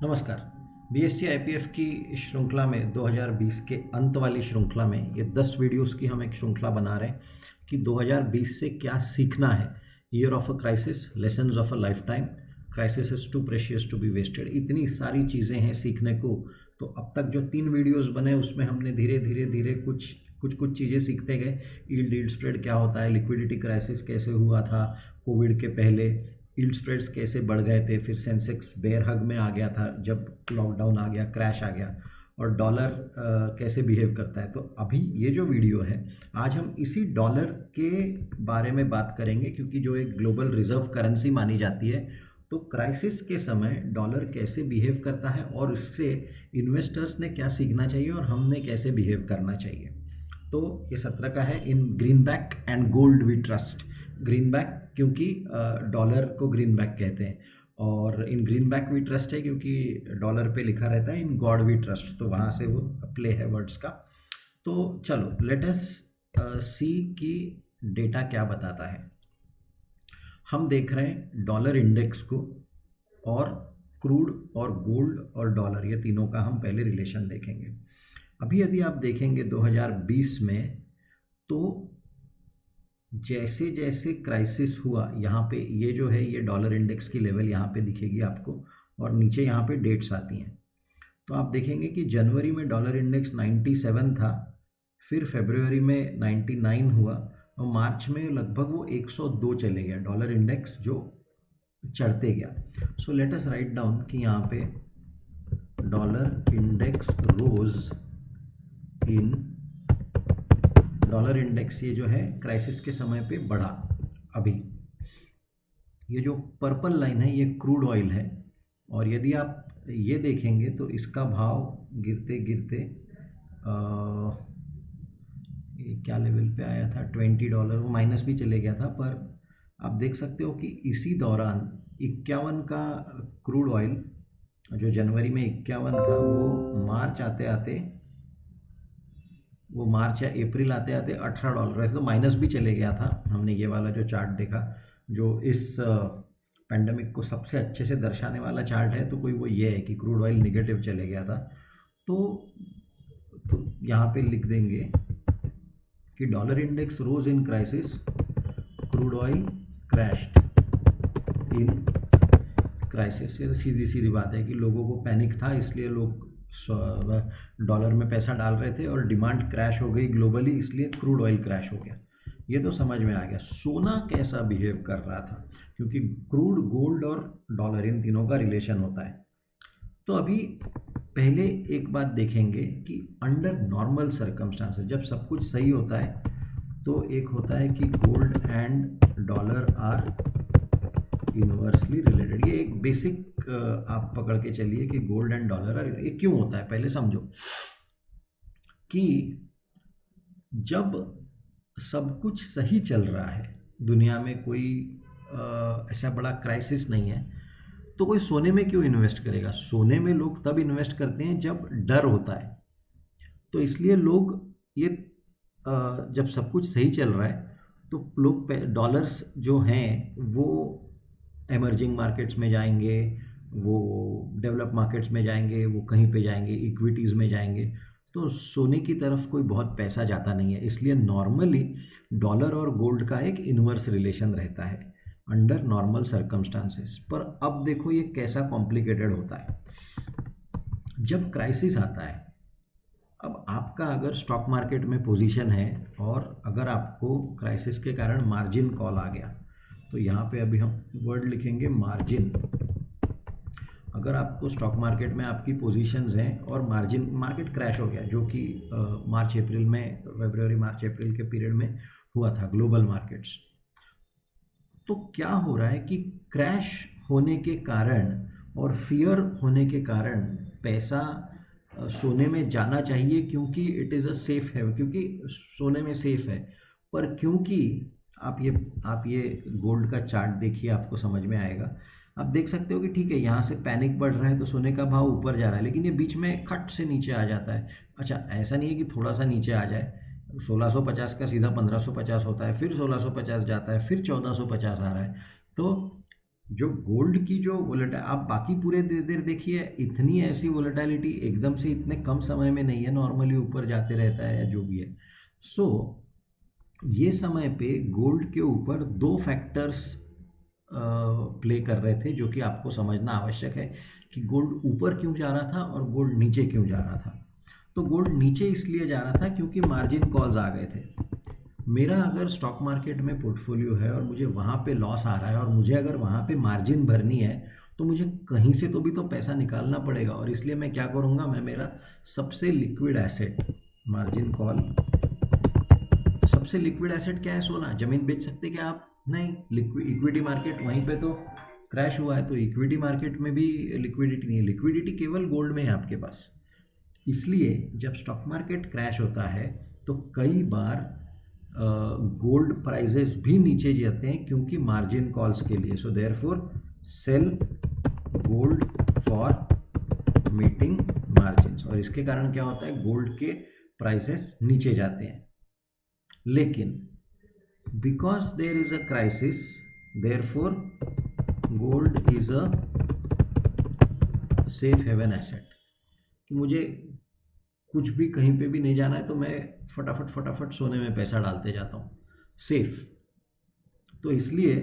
नमस्कार। BSc IPF की इस श्रृंखला में 2020 के अंत वाली श्रृंखला में ये 10 वीडियोस की हम एक श्रृंखला बना रहे हैं कि 2020 से क्या सीखना है। Year of a crisis, lessons of a lifetime, crisis is too precious to be wasted. इतनी सारी चीज़ें हैं सीखने को। तो अब तक जो 3 वीडियोस बने उसमें हमने धीरे धीरे धीरे कुछ चीज़ें सीखते गए। यील्ड स्प्रेड क्या होता है, लिक्विडिटी क्राइसिस कैसे हुआ था कोविड के पहले, यील्ड स्प्रेड्स कैसे बढ़ गए थे, फिर सेंसेक्स बेयर हग में आ गया था जब लॉकडाउन आ गया, क्रैश आ गया, और डॉलर कैसे बिहेव करता है। तो अभी ये जो वीडियो है, आज हम इसी डॉलर के बारे में बात करेंगे, क्योंकि जो एक ग्लोबल रिजर्व करेंसी मानी जाती है, तो क्राइसिस के समय डॉलर कैसे बिहेव करता है और इससे इन्वेस्टर्स ने क्या सीखना चाहिए और हमने कैसे बिहेव करना चाहिए। तो ये 17 का है। In greenback and gold we trust. Greenback क्योंकि डॉलर को ग्रीनबैक कहते हैं, और इन ग्रीनबैक वी ट्रस्ट है क्योंकि डॉलर पे लिखा रहता है इन गॉड वी ट्रस्ट, तो वहाँ से वो प्ले है वर्ड्स का। तो चलो लेट अस सी कि डेटा क्या बताता है। हम देख रहे हैं डॉलर इंडेक्स को, और क्रूड और गोल्ड और डॉलर, ये तीनों का हम पहले रिलेशन देखेंगे। अभी यदि आप देखेंगे 2020 में, तो जैसे जैसे क्राइसिस हुआ, यहाँ पे ये जो है ये डॉलर इंडेक्स की लेवल यहाँ पे दिखेगी आपको, और नीचे यहाँ पे डेट्स आती हैं। तो आप देखेंगे कि जनवरी में डॉलर इंडेक्स 97 था, फिर फरवरी में 99 हुआ, और मार्च में लगभग वो 102 चले गया डॉलर इंडेक्स, जो चढ़ते गया। सो लेट अस राइट डाउन कि यहाँ पे डॉलर इंडेक्स रोज इन, डॉलर इंडेक्स ये जो है क्राइसिस के समय पे बढ़ा। अभी ये जो पर्पल लाइन है ये क्रूड ऑयल है, और यदि आप ये देखेंगे तो इसका भाव गिरते गिरते ये क्या लेवल पे आया था, $20, वो माइनस भी चले गया था। पर आप देख सकते हो कि इसी दौरान 51 का क्रूड ऑयल, जो जनवरी में 51 था, वो मार्च या अप्रैल आते आते $18, वैसे तो माइनस भी चले गया था। हमने ये वाला जो चार्ट देखा, जो इस पेंडेमिक को सबसे अच्छे से दर्शाने वाला चार्ट है, तो कोई वो ये है कि क्रूड ऑयल निगेटिव चले गया था। तो यहाँ पे लिख देंगे कि dollar index rose in crisis, crude oil crashed in crisis. ये सीधी सीधी बात है कि लोगों को पैनिक था, इसलिए लोग डॉलर में पैसा डाल रहे थे, और डिमांड क्रैश हो गई ग्लोबली, इसलिए क्रूड ऑयल क्रैश हो गया। ये तो समझ में आ गया। सोना कैसा बिहेव कर रहा था, क्योंकि क्रूड, गोल्ड और डॉलर, इन तीनों का रिलेशन होता है। तो अभी पहले एक बात देखेंगे कि अंडर नॉर्मल सर्कमस्टांसेस, जब सब कुछ सही होता है, तो एक होता है कि gold and dollar are inversely related. ये एक बेसिक आप पकड़ के चलिए कि गोल्ड एंड डॉलर आर, ये क्यों होता है पहले समझो। कि जब सब कुछ सही चल रहा है, दुनिया में कोई ऐसा बड़ा क्राइसिस नहीं है, तो कोई सोने में क्यों इन्वेस्ट करेगा। सोने में लोग तब इन्वेस्ट करते हैं जब डर होता है। तो इसलिए लोग ये जब सब कुछ सही चल रहा है, तो लोग डॉलर्स जो हैं वो एमर्जिंग मार्केट्स में जाएंगे, वो डेवलप मार्केट्स में जाएंगे, वो कहीं पे जाएंगे, इक्विटीज़ में जाएंगे। तो सोने की तरफ कोई बहुत पैसा जाता नहीं है, इसलिए नॉर्मली डॉलर और गोल्ड का एक इन्वर्स रिलेशन रहता है अंडर नॉर्मल सर्कमस्टांसेस। पर अब देखो ये कैसा कॉम्प्लिकेटेड होता है जब क्राइसिस आता है। अब आपका अगर स्टॉक मार्केट में पोजीशन है, और अगर आपको क्राइसिस के कारण मार्जिन कॉल आ गया, तो यहाँ पे अभी हम वर्ड लिखेंगे मार्जिन। अगर आपको स्टॉक मार्केट में आपकी पोजीशंस हैं और मार्केट क्रैश हो गया, जो कि मार्च अप्रैल में, फरवरी मार्च अप्रैल के पीरियड में हुआ था ग्लोबल मार्केट्स, तो क्या हो रहा है कि क्रैश होने के कारण और फियर होने के कारण पैसा सोने में जाना चाहिए, क्योंकि इट इज़ अ सेफ है, क्योंकि सोने में सेफ है। पर क्योंकि आप ये गोल्ड का चार्ट देखिए, आपको समझ में आएगा। आप देख सकते हो कि ठीक है, यहाँ से पैनिक बढ़ रहा है तो सोने का भाव ऊपर जा रहा है, लेकिन ये बीच में खट से नीचे आ जाता है। अच्छा, ऐसा नहीं है कि थोड़ा सा नीचे आ जाए, 1650 का सीधा 1550 होता है, फिर 1650 जाता है, फिर 1450 आ रहा है। तो जो गोल्ड की जो वोलेटाइल, आप बाकी पूरे देर देखिए, इतनी ऐसी वोलेटाइलिटी एकदम से इतने कम समय में नहीं है, नॉर्मली ऊपर जाते रहता है या जो भी है। सो ये समय पे गोल्ड के ऊपर दो फैक्टर्स प्ले कर रहे थे, जो कि आपको समझना आवश्यक है कि गोल्ड ऊपर क्यों जा रहा था और गोल्ड नीचे क्यों जा रहा था। तो गोल्ड नीचे इसलिए जा रहा था क्योंकि मार्जिन कॉल्स आ गए थे। मेरा अगर स्टॉक मार्केट में पोर्टफोलियो है और मुझे वहाँ पे लॉस आ रहा है और मुझे अगर वहाँ पे मार्जिन भरनी है, तो मुझे कहीं से तो भी तो पैसा निकालना पड़ेगा, और इसलिए मैं क्या करूँगा, मैं मेरा सबसे लिक्विड एसेट मार्जिन कॉल, सबसे लिक्विड एसेट क्या है, सोना। ज़मीन बेच सकते क्या आप? नहीं। लिक्विड इक्विटी मार्केट वहीं पे तो क्रैश हुआ है, तो इक्विटी मार्केट में भी लिक्विडिटी नहीं है, लिक्विडिटी केवल गोल्ड में है आपके पास। इसलिए जब स्टॉक मार्केट क्रैश होता है तो कई बार गोल्ड प्राइजेस भी नीचे जाते हैं क्योंकि मार्जिन कॉल्स के लिए। So therefore cell gold for meeting margins, और इसके कारण क्या होता है, गोल्ड के प्राइसेस नीचे जाते हैं। लेकिन because there is a crisis, therefore gold is a safe haven asset. कि मुझे कुछ भी कहीं पे भी नहीं जाना है तो मैं फटाफट सोने में पैसा डालते जाता हूँ, सेफ। तो इसलिए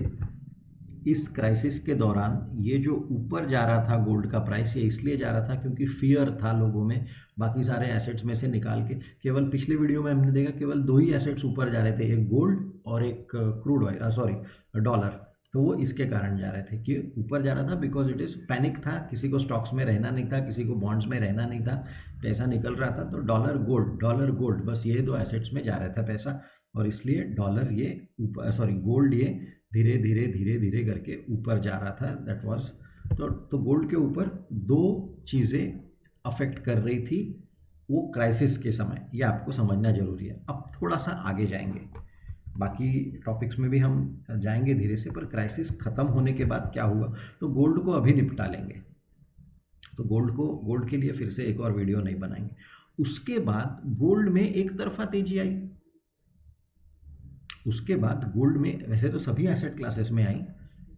इस क्राइसिस के दौरान ये जो ऊपर जा रहा था गोल्ड का प्राइस, ये इसलिए जा रहा था क्योंकि फियर था लोगों में, बाकी सारे एसेट्स में से निकाल के। केवल पिछले वीडियो में हमने देखा केवल दो ही एसेट्स ऊपर जा रहे थे, एक गोल्ड और एक क्रूड ऑयल, सॉरी डॉलर। तो वो इसके कारण जा रहे थे कि ऊपर जा रहा था, बिकॉज इट इज़ पैनिक था, किसी को स्टॉक्स में रहना नहीं था, किसी को बॉन्ड्स में रहना नहीं था, पैसा निकल रहा था। तो डॉलर गोल्ड बस ये दो एसेट्स में जा रहा था पैसा, और इसलिए डॉलर ये ऊपर, सॉरी गोल्ड ये धीरे धीरे करके ऊपर जा रहा था। दैट वाज तो गोल्ड के ऊपर दो चीज़ें अफेक्ट कर रही थी वो क्राइसिस के समय, ये आपको समझना जरूरी है। अब थोड़ा सा आगे जाएंगे, बाकी टॉपिक्स में भी हम जाएंगे धीरे से, पर क्राइसिस ख़त्म होने के बाद क्या हुआ, तो गोल्ड को अभी निपटा लेंगे। तो गोल्ड के लिए फिर से एक और वीडियो नहीं बनाएंगे। उसके बाद गोल्ड में एक तरफा तेजी आई, उसके बाद गोल्ड में, वैसे तो सभी एसेट क्लासेस में आई,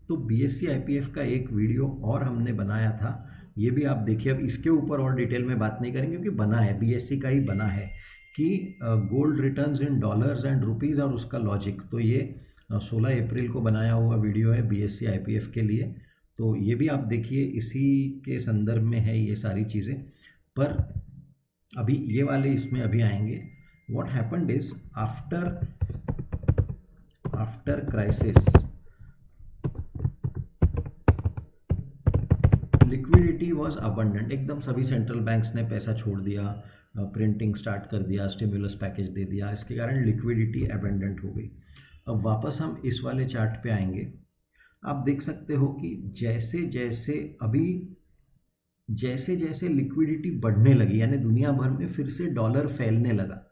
तो बीएससी आईपीएफ का एक वीडियो और हमने बनाया था, ये भी आप देखिए। अब इसके ऊपर और डिटेल में बात नहीं करेंगे क्योंकि बना है, बीएससी का ही बना है कि gold returns in dollars and rupees और उसका लॉजिक। तो ये 16 अप्रैल को बनाया हुआ वीडियो है बीएससी आईपीएफ के लिए, तो ये भी आप देखिए, इसी के संदर्भ में है ये सारी चीज़ें। पर अभी ये वाले इसमें अभी आएंगे। What happened is after crisis liquidity was abundant, एकदम सभी सेंट्रल बैंक्स ने पैसा छोड़ दिया, प्रिंटिंग स्टार्ट कर दिया, स्टिमुलस पैकेज दे दिया, इसके कारण लिक्विडिटी अबंडेंट हो गई। अब वापस हम इस वाले चार्ट पे आएंगे। आप देख सकते हो कि जैसे जैसे लिक्विडिटी बढ़ने लगी, यानी दुनिया भर में फिर से डॉलर फैलने लगा।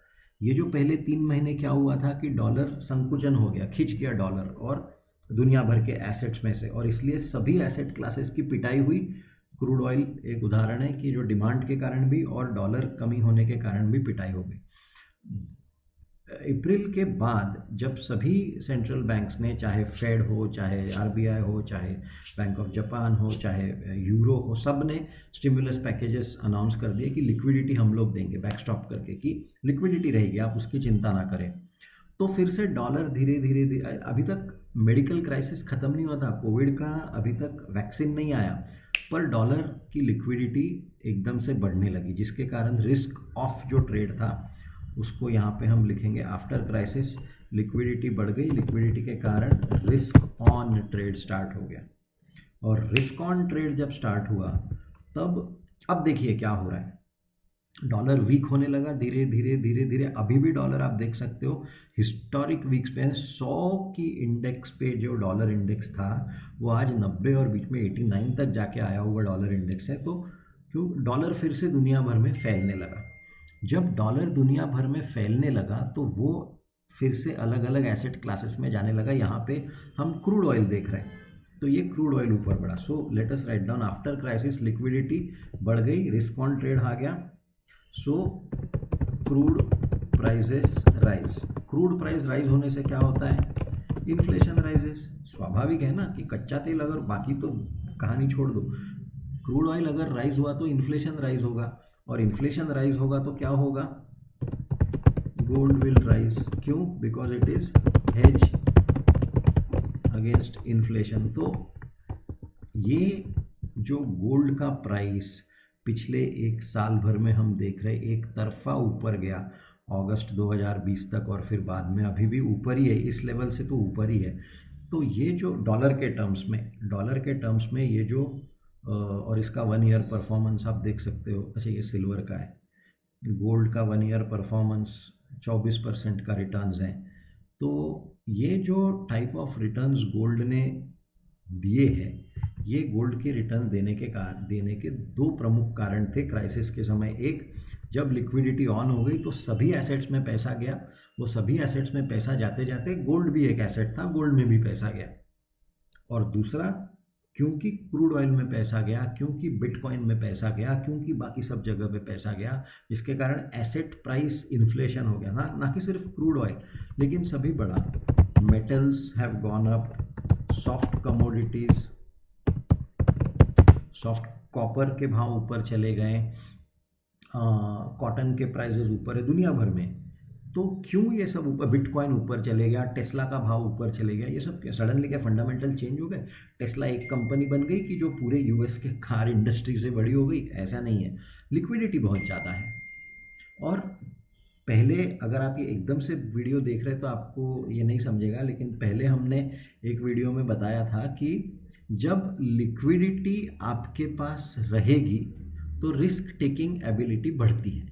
ये जो पहले 3 महीने क्या हुआ था कि डॉलर संकुचन हो गया, खिंच गया डॉलर और दुनिया भर के एसेट्स में से, और इसलिए सभी एसेट क्लासेस की पिटाई हुई। क्रूड ऑयल एक उदाहरण है कि जो डिमांड के कारण भी और डॉलर कमी होने के कारण भी पिटाई हो गई। अप्रैल के बाद जब सभी सेंट्रल बैंक्स ने, चाहे फेड हो, चाहे आरबीआई हो, चाहे बैंक ऑफ जापान हो, चाहे यूरो हो, सब ने स्टिमुलस पैकेजेस अनाउंस कर दिए कि लिक्विडिटी हम लोग देंगे, बैकस्टॉप करके कि लिक्विडिटी रहेगी, आप उसकी चिंता ना करें। तो फिर से डॉलर धीरे धीरे, अभी तक मेडिकल क्राइसिस ख़त्म नहीं हुआ था, कोविड का अभी तक वैक्सीन नहीं आया, पर डॉलर की लिक्विडिटी एकदम से बढ़ने लगी, जिसके कारण रिस्क ऑफ जो ट्रेड था उसको यहाँ पे हम लिखेंगे आफ्टर क्राइसिस लिक्विडिटी बढ़ गई, लिक्विडिटी के कारण रिस्क ऑन ट्रेड स्टार्ट हो गया। और रिस्क ऑन ट्रेड जब स्टार्ट हुआ तब अब देखिए क्या हो रहा है, डॉलर वीक होने लगा धीरे धीरे। अभी भी डॉलर आप देख सकते हो हिस्टोरिक वीक्स पे 100 की इंडेक्स पे जो डॉलर इंडेक्स था वो आज 90 और बीच में 89 तक जाके आया हुआ डॉलर इंडेक्स है। तो क्यों डॉलर फिर से दुनिया भर में फैलने लगा। जब डॉलर दुनिया भर में फैलने लगा तो वो फिर से अलग अलग एसेट क्लासेस में जाने लगा। यहाँ पे हम क्रूड ऑयल देख रहे हैं, तो ये क्रूड ऑयल ऊपर बढ़ा। So let us write down after crisis liquidity बढ़ गई, रिस्क ऑन ट्रेड आ गया, so crude prices rise. Crude price rise होने से क्या होता है, इन्फ्लेशन राइजेस। स्वाभाविक है ना कि कच्चा तेल अगर, बाकी तो कहानी छोड़ दो, क्रूड ऑयल अगर राइज हुआ तो इन्फ्लेशन राइज होगा, और इन्फ्लेशन राइज होगा तो क्या होगा, गोल्ड विल राइज। क्यों? Because it is hedge against inflation. तो ये जो गोल्ड का प्राइस पिछले एक साल भर में हम देख रहे एक तरफा ऊपर गया अगस्त 2020 तक, और फिर बाद में अभी भी ऊपर ही है, इस लेवल से तो ऊपर ही है। तो ये जो डॉलर के टर्म्स में ये जो और इसका 1 ईयर परफॉर्मेंस आप देख सकते हो। अच्छा, ये सिल्वर का है, गोल्ड का 1 ईयर परफॉर्मेंस 24% का रिटर्न्स हैं। तो ये जो टाइप ऑफ रिटर्न्स गोल्ड ने दिए हैं, ये गोल्ड के रिटर्न देने के दो प्रमुख कारण थे क्राइसिस के समय। एक, जब लिक्विडिटी ऑन हो गई तो सभी एसेट्स में पैसा गया, वो सभी एसेट्स में पैसा जाते जाते गोल्ड भी एक एसेट था, गोल्ड में भी पैसा गया। और दूसरा, क्योंकि क्रूड ऑयल में पैसा गया, क्योंकि बिटकॉइन में पैसा गया, क्योंकि बाकी सब जगह पे पैसा गया, जिसके कारण एसेट प्राइस इन्फ्लेशन हो गया ना कि सिर्फ क्रूड ऑयल, लेकिन सभी बड़ा। Metals have gone up, soft commodities, soft copper के भाव ऊपर चले गए, कॉटन के प्राइसेस ऊपर है दुनिया भर में। तो क्यों ये सब ऊपर, बिटकॉइन ऊपर चले गया, टेस्ला का भाव ऊपर चले गया, ये सब क्या सडनली क्या फंडामेंटल चेंज हो गए? टेस्ला एक कंपनी बन गई कि जो पूरे यूएस के कार इंडस्ट्री से बड़ी हो गई? ऐसा नहीं है, लिक्विडिटी बहुत ज़्यादा है। और पहले अगर आप ये एकदम से वीडियो देख रहे तो आपको ये नहीं समझेगा, लेकिन पहले हमने एक वीडियो में बताया था कि जब लिक्विडिटी आपके पास रहेगी तो रिस्क टेकिंग एबिलिटी बढ़ती है।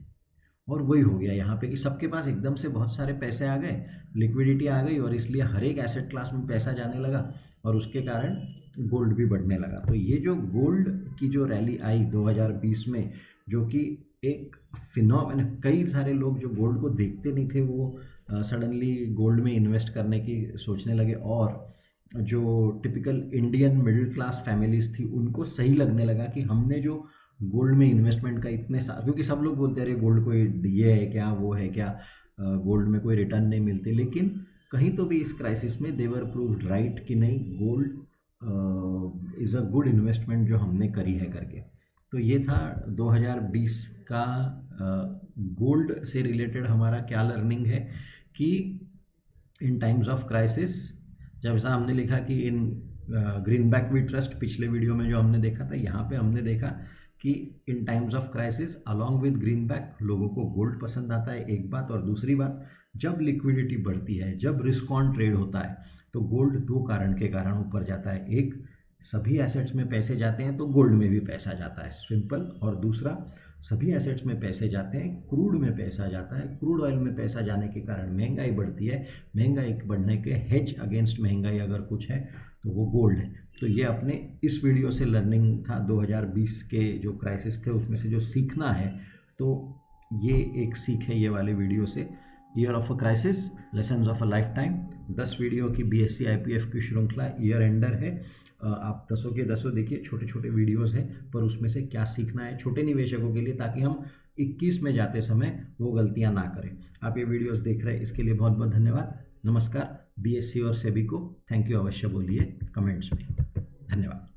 और वही हो गया यहाँ पे कि सबके पास एकदम से बहुत सारे पैसे आ गए, लिक्विडिटी आ गई, और इसलिए हर एक एसेट क्लास में पैसा जाने लगा, और उसके कारण गोल्ड भी बढ़ने लगा। तो ये जो गोल्ड की जो रैली आई 2020 में, जो कि एक फिनोमेना, कई सारे लोग जो गोल्ड को देखते नहीं थे वो सडनली गोल्ड में इन्वेस्ट करने की सोचने लगे, और जो typical Indian middle class families थी उनको सही लगने लगा कि हमने जो गोल्ड में इन्वेस्टमेंट का इतने साल, क्योंकि सब लोग बोलते रहे गोल्ड कोई ये है क्या, वो है क्या, गोल्ड में कोई रिटर्न नहीं मिलती, लेकिन कहीं तो भी इस क्राइसिस में देवर प्रूव्ड राइट कि नहीं, gold is a good investment जो हमने करी है करके। तो ये था 2020 का गोल्ड से रिलेटेड हमारा क्या लर्निंग है कि इन टाइम्स ऑफ क्राइसिस, जब ऐसा हमने लिखा कि इन ग्रीनबैक वी ट्रस्ट, पिछले वीडियो में जो हमने देखा था, यहाँ पे हमने देखा कि in times of crisis along with greenback लोगों को गोल्ड पसंद आता है, एक बात। और दूसरी बात, जब लिक्विडिटी बढ़ती है, जब रिस्क ऑन ट्रेड होता है, तो गोल्ड दो कारण के कारण ऊपर जाता है। एक, सभी एसेट्स में पैसे जाते हैं तो गोल्ड में भी पैसा जाता है, सिंपल। और दूसरा, सभी एसेट्स में पैसे जाते हैं, क्रूड में पैसा जाता है, क्रूड ऑयल में पैसा जाने के कारण महंगाई बढ़ती है, महंगाई बढ़ने के हेज अगेंस्ट महंगाई अगर कुछ है तो वो गोल्ड है। तो ये अपने इस वीडियो से लर्निंग था 2020 के जो क्राइसिस थे उसमें से जो सीखना है, तो ये एक सीख है ये वाले वीडियो से। Year of a crisis, lessons of a life time, 10 video की BSc IPF की श्रृंखला ईयर एंडर है। आप 10 के 10 देखिए, छोटे छोटे वीडियोस हैं, पर उसमें से क्या सीखना है छोटे निवेशकों के लिए, ताकि हम 21 में जाते समय वो गलतियां ना करें। आप ये वीडियोस देख रहे हैं, इसके लिए बहुत बहुत धन्यवाद। नमस्कार। BSc और सेबी को थैंक यू अवश्य बोलिए कमेंट्स में। धन्यवाद।